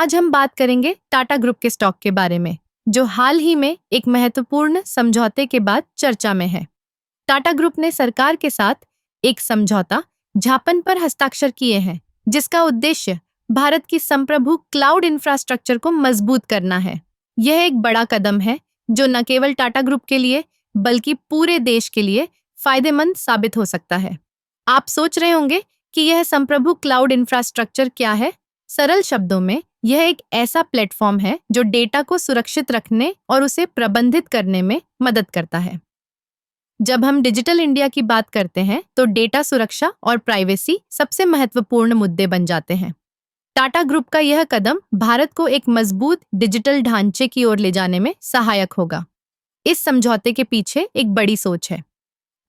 आज हम बात करेंगे टाटा ग्रुप के स्टॉक के बारे में, जो हाल ही में एक महत्वपूर्ण समझौते के बाद चर्चा में है। टाटा ग्रुप ने सरकार के साथ एक समझौता ज्ञापन पर हस्ताक्षर किए हैं, जिसका उद्देश्य भारत की संप्रभु क्लाउड इंफ्रास्ट्रक्चर को मजबूत करना है। यह एक बड़ा कदम है जो न केवल टाटा ग्रुप के लिए बल्कि पूरे देश के लिए फायदेमंद साबित हो सकता है। आप सोच रहे होंगे कि यह संप्रभु क्लाउड इंफ्रास्ट्रक्चर क्या है? सरल शब्दों में, यह एक ऐसा प्लेटफॉर्म है जो डेटा को सुरक्षित रखने और उसे प्रबंधित करने में मदद करता है। जब हम डिजिटल इंडिया की बात करते हैं, तो डेटा सुरक्षा और प्राइवेसी सबसे महत्वपूर्ण मुद्दे बन जाते हैं। टाटा ग्रुप का यह कदम भारत को एक मजबूत डिजिटल ढांचे की ओर ले जाने में सहायक होगा। इस समझौते के पीछे एक बड़ी सोच है।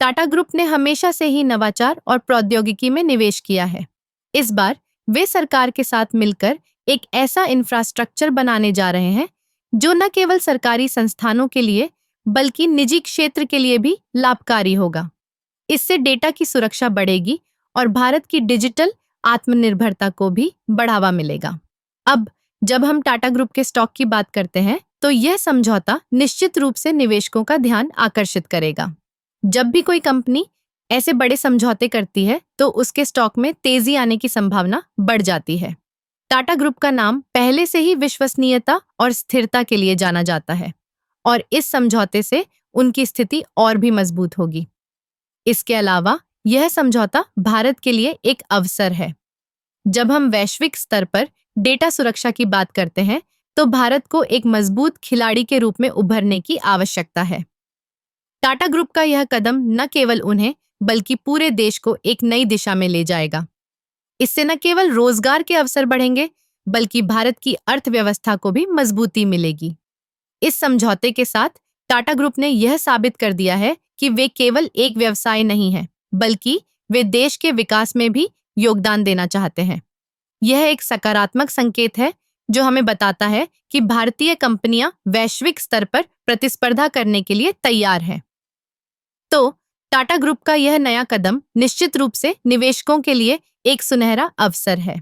टाटा ग्रुप ने हमेशा से ही नवाचार और प्रौद्योगिकी में निवेश किया है। इस बार वे सरकार के साथ मिलकर एक ऐसा इंफ्रास्ट्रक्चर बनाने जा रहे हैं जो न केवल सरकारी संस्थानों के लिए बल्कि निजी क्षेत्र के लिए भी लाभकारी होगा। इससे डेटा की सुरक्षा बढ़ेगी और भारत की डिजिटल आत्मनिर्भरता को भी बढ़ावा मिलेगा। अब जब हम टाटा ग्रुप के स्टॉक की बात करते हैं, तो यह समझौता निश्चित रूप से निवेशकों का ध्यान आकर्षित करेगा। जब भी कोई कंपनी ऐसे बड़े समझौते करती है, तो उसके स्टॉक में तेजी आने की संभावना बढ़ जाती है। टाटा ग्रुप का नाम पहले से ही विश्वसनीयता और स्थिरता के लिए जाना जाता है, और इस समझौते से उनकी स्थिति और भी मजबूत होगी। इसके अलावा यह समझौता भारत के लिए एक अवसर है। जब हम वैश्विक स्तर पर डेटा सुरक्षा की बात करते हैं, तो भारत को एक मजबूत खिलाड़ी के रूप में उभरने की आवश्यकता है। टाटा ग्रुप का यह कदम न केवल उन्हें बल्कि पूरे देश को एक नई दिशा में ले जाएगा। इससे न केवल रोजगार के अवसर बढ़ेंगे, बल्कि भारत की अर्थव्यवस्था को भी मजबूती मिलेगी। इस समझौते के साथ टाटा ग्रुप ने यह साबित कर दिया है कि वे केवल एक व्यवसाय नहीं हैं, बल्कि वे देश के विकास में भी योगदान देना चाहते हैं। यह एक सकारात्मक संकेत है जो हमें बताता है कि भारतीय कंपनियां वैश्विक स्तर पर प्रतिस्पर्धा करने के लिए तैयार हैं। तो टाटा ग्रुप का यह नया कदम निश्चित रूप से निवेशकों के लिए एक सुनहरा अवसर है।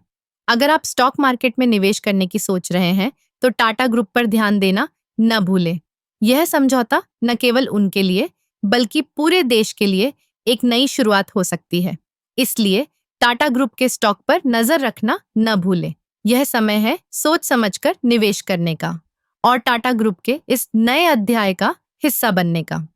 अगर आप स्टॉक मार्केट में निवेश करने की सोच रहे हैं, तो टाटा ग्रुप पर ध्यान देना न भूलें। यह समझौता न केवल उनके लिए बल्कि पूरे देश के लिए एक नई शुरुआत हो सकती है। इसलिए टाटा ग्रुप के स्टॉक पर नजर रखना न भूलें। यह समय है सोच समझकर निवेश करने का और टाटा ग्रुप के इस नए अध्याय का हिस्सा बनने का।